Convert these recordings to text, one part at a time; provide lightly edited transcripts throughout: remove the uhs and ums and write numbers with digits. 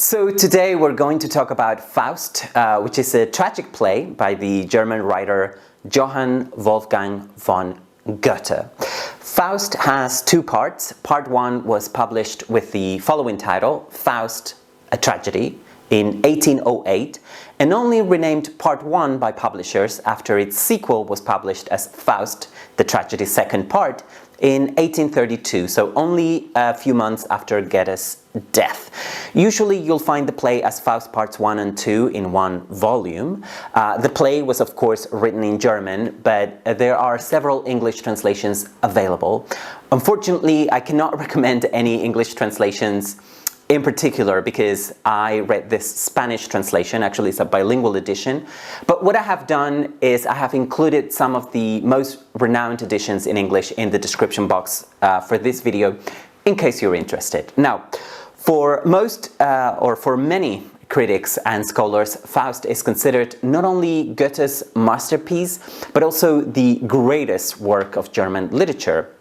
So today we're going to talk about Faust, which is a tragic play by the German writer Johann Wolfgang von Goethe. Faust has two parts. Part one was published with the following title, Faust, a Tragedy, in 1808, and only renamed Part 1 by publishers after its sequel was published as Faust, the Tragedy's second part, in 1832, so only a few months after Goethe's death. Usually you'll find the play as Faust Parts 1 and 2 in one volume. The play was of course written in German, but there are several English translations available. Unfortunately, I cannot recommend any English translations in particular because I read this Spanish translation. Actually, it's a bilingual edition. But what I have done is I have included some of the most renowned editions in English in the description box for this video, in case you're interested. Now, for many critics and scholars, Faust is considered not only Goethe's masterpiece, but also the greatest work of German literature,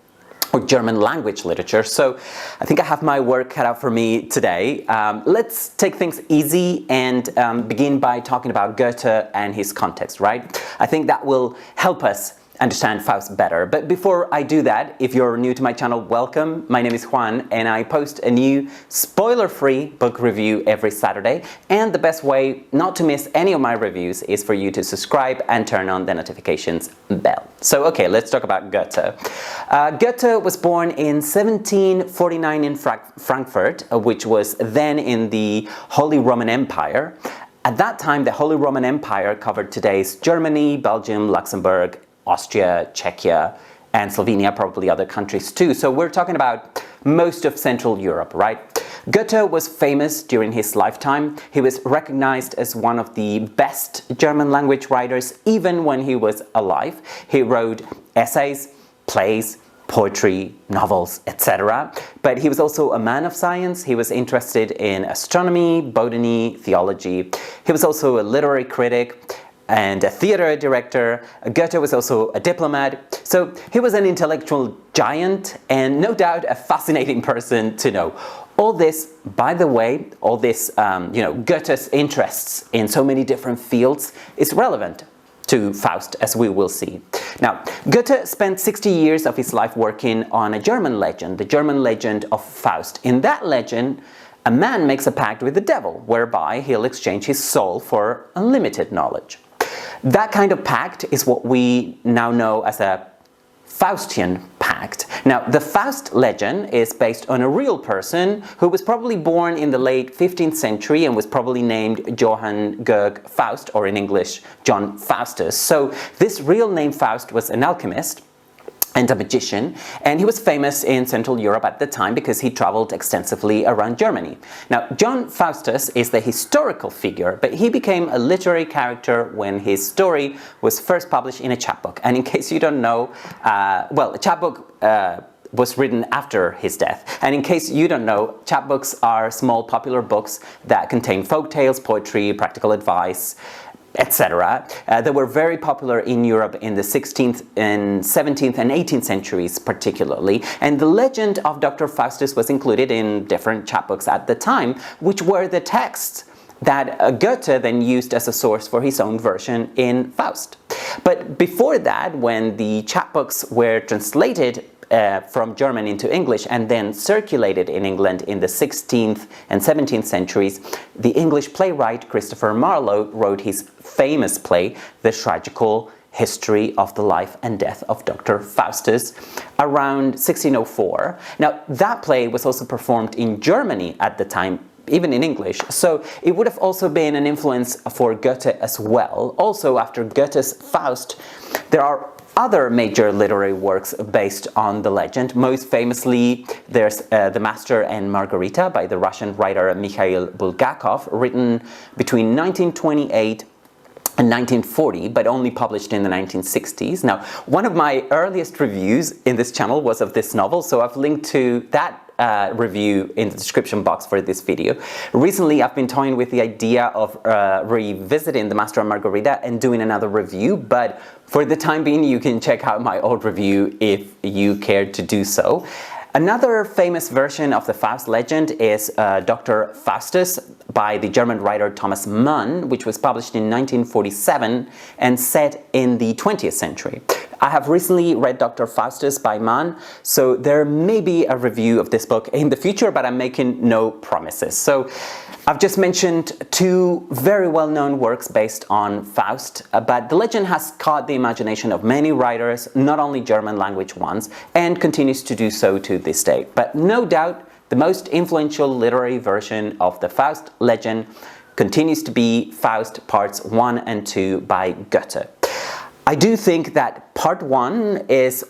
or German language literature. So I think I have my work cut out for me today. Let's take things easy and begin by talking about Goethe and his context, right? I think that will help us understand Faust better. But before I do that, if you're new to my channel, welcome. My name is Juan and I post a new spoiler-free book review every Saturday. And the best way not to miss any of my reviews is for you to subscribe and turn on the notifications bell. So okay, let's talk about Goethe. Goethe was born in 1749 in Frankfurt, which was then in the Holy Roman Empire. At that time, the Holy Roman Empire covered today's Germany, Belgium, Luxembourg, Austria, Czechia, and Slovenia, probably other countries too. So we're talking about most of Central Europe, right? Goethe was famous during his lifetime. He was recognized as one of the best German language writers even when he was alive. He wrote essays, plays, poetry, novels, etc. But he was also a man of science. He was interested in astronomy, botany, theology. He was also a literary critic and a theater director. Goethe was also a diplomat. So he was an intellectual giant and no doubt a fascinating person to know. All this, by the way, all this, Goethe's interests in so many different fields is relevant to Faust, as we will see. Now, Goethe spent 60 years of his life working on a German legend, the German legend of Faust. In that legend, a man makes a pact with the devil, whereby he'll exchange his soul for unlimited knowledge. That kind of pact is what we now know as a Faustian pact. Now, the Faust legend is based on a real person who was probably born in the late 15th century and was probably named Johann Georg Faust, or in English, John Faustus. So this real name Faust was an alchemist and a magician, and he was famous in Central Europe at the time because he traveled extensively around Germany. Now, John Faustus is the historical figure, but he became a literary character when his story was first published in a chapbook. And in case you don't know, a chapbook was written after his death. And in case you don't know, chapbooks are small popular books that contain folk tales, poetry, practical advice, etc. They were very popular in Europe in the 16th and 17th and 18th centuries particularly, and the legend of Dr. Faustus was included in different chapbooks at the time, which were the texts that Goethe then used as a source for his own version in Faust. But before that, when the chapbooks were translated from German into English and then circulated in England in the 16th and 17th centuries, the English playwright Christopher Marlowe wrote his famous play, The Tragical History of the Life and Death of Dr. Faustus, around 1604. Now, that play was also performed in Germany at the time, even in English, so it would have also been an influence for Goethe as well. Also, after Goethe's Faust, there are other major literary works based on the legend. Most famously, there's The Master and Margarita by the Russian writer Mikhail Bulgakov, written between 1928 and 1940, but only published in the 1960s. Now, one of my earliest reviews in this channel was of this novel, so I've linked to that review in the description box for this video. Recently, I've been toying with the idea of revisiting The Master and Margarita and doing another review, but for the time being, you can check out my old review if you care to do so. Another famous version of the Faust legend is Dr. Faustus by the German writer Thomas Mann, which was published in 1947 and set in the 20th century. I have recently read Dr. Faustus by Mann, so there may be a review of this book in the future, but I'm making no promises. So I've just mentioned two very well-known works based on Faust, but the legend has caught the imagination of many writers, not only German language ones, and continues to do so to this day. But no doubt, the most influential literary version of the Faust legend continues to be Faust Parts 1 and 2 by Goethe. I do think that Part 1 is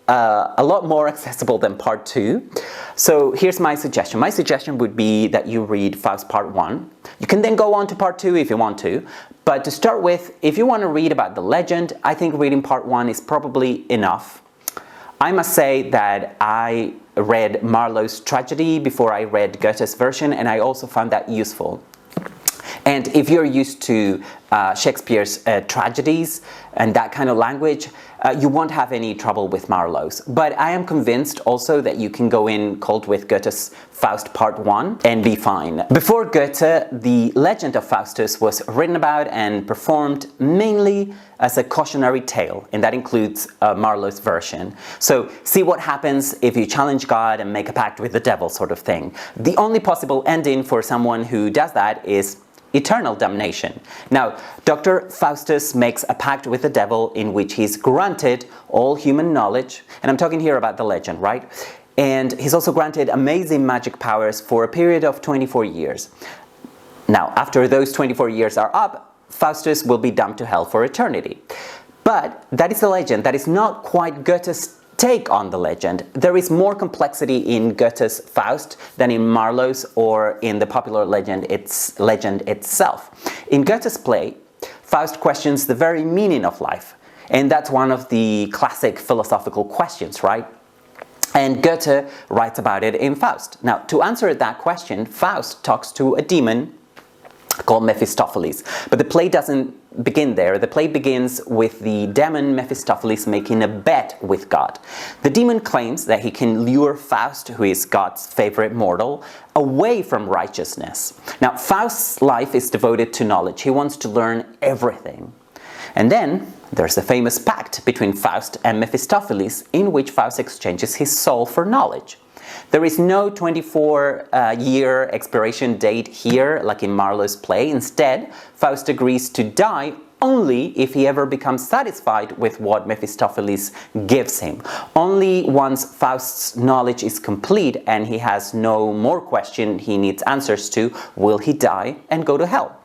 a lot more accessible than Part 2. So here's my suggestion. My suggestion would be that you read Faust Part 1. You can then go on to Part 2 if you want to. But to start with, if you want to read about the legend, I think reading Part 1 is probably enough. I must say that I read Marlowe's tragedy before I read Goethe's version, and I also found that useful. And if you're used to Shakespeare's tragedies and that kind of language, you won't have any trouble with Marlowe's. But I am convinced also that you can go in cold with Goethe's Faust Part 1 and be fine. Before Goethe, the legend of Faustus was written about and performed mainly as a cautionary tale, and that includes Marlowe's version. So see what happens if you challenge God and make a pact with the devil, sort of thing. The only possible ending for someone who does that is eternal damnation. Now, Dr. Faustus makes a pact with the devil in which he's granted all human knowledge, and I'm talking here about the legend, right? And he's also granted amazing magic powers for a period of 24 years. Now, after those 24 years are up, Faustus will be damned to hell for eternity. But that is the legend. That is not quite Goethe's take on the legend. There is more complexity in Goethe's Faust than in Marlowe's or in the popular legend itself. In Goethe's play, Faust questions the very meaning of life, and that's one of the classic philosophical questions, right? And Goethe writes about it in Faust. Now, to answer that question, Faust talks to a demon called Mephistopheles. But the play doesn't begin there. The play begins with the demon Mephistopheles making a bet with God. The demon claims that he can lure Faust, who is God's favorite mortal, away from righteousness. Now, Faust's life is devoted to knowledge. He wants to learn everything. And then there's a famous pact between Faust and Mephistopheles in which Faust exchanges his soul for knowledge. There is no 24-year expiration date here, like in Marlowe's play. Instead, Faust agrees to die only if he ever becomes satisfied with what Mephistopheles gives him. Only once Faust's knowledge is complete and he has no more question he needs answers to, will he die and go to hell.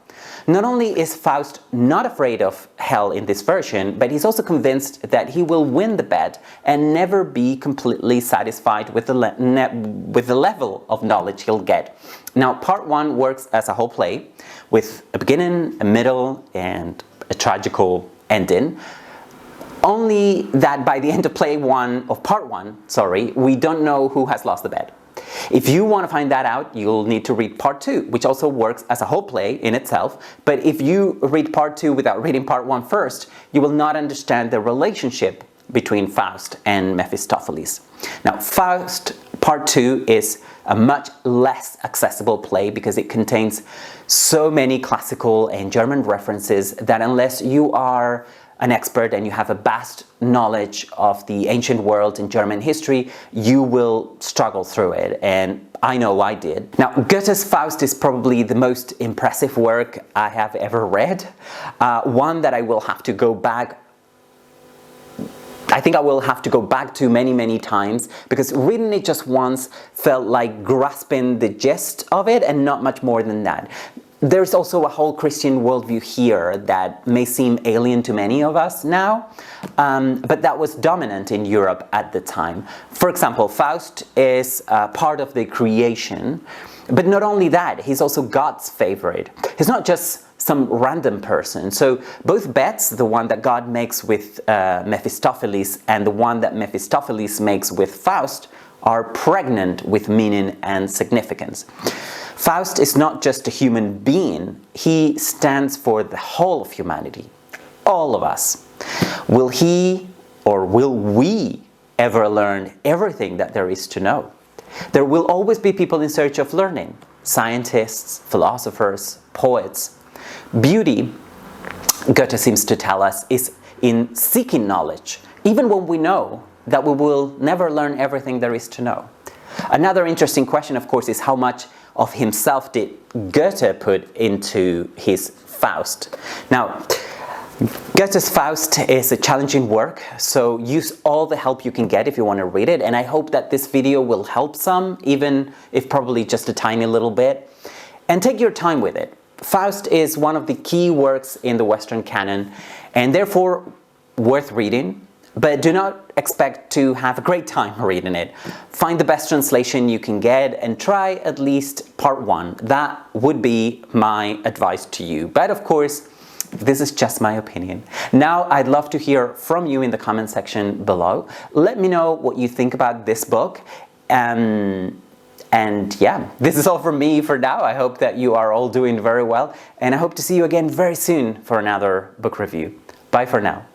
Not only is Faust not afraid of hell in this version, but he's also convinced that he will win the bet and never be completely satisfied with the level of knowledge he'll get. Now, Part 1 works as a whole play with a beginning, a middle, and a tragical ending. Only that by the end of Part 1, we don't know who has lost the bet. If you want to find that out, you'll need to read Part 2, which also works as a whole play in itself. But if you read Part 2 without reading Part 1 first, you will not understand the relationship between Faust and Mephistopheles. Now, Faust Part 2 is a much less accessible play because it contains so many classical and German references that unless you are an expert and you have a vast knowledge of the ancient world and German history, you will struggle through it, and I know I did. Now, Goethe's Faust is probably the most impressive work I have ever read, one that I will have to go back to many times, because reading it just once felt like grasping the gist of it and not much more than that. There's also a whole Christian worldview here that may seem alien to many of us now, but that was dominant in Europe at the time. For example, Faust is part of the creation, but not only that, he's also God's favorite. He's not just some random person. So both bets, the one that God makes with Mephistopheles and the one that Mephistopheles makes with Faust, are pregnant with meaning and significance. Faust is not just a human being, he stands for the whole of humanity, all of us. Will he or will we ever learn everything that there is to know. There will always be people in search of learning, scientists, philosophers, poets. Beauty, Goethe seems to tell us, is in seeking knowledge, even when we know that we will never learn everything there is to know. Another interesting question, of course, is how much of himself did Goethe put into his Faust? Now, Goethe's Faust is a challenging work, so use all the help you can get if you want to read it, and I hope that this video will help some, even if probably just a tiny little bit. And take your time with it. Faust is one of the key works in the Western canon, and therefore worth reading, but do not expect to have a great time reading it. Find the best translation you can get and try at least part 1. That would be my advice to you. But of course, this is just my opinion. Now, I'd love to hear from you in the comment section below. Let me know what you think about this book. And yeah, this is all from me for now. I hope that you are all doing very well, and I hope to see you again very soon for another book review. Bye for now.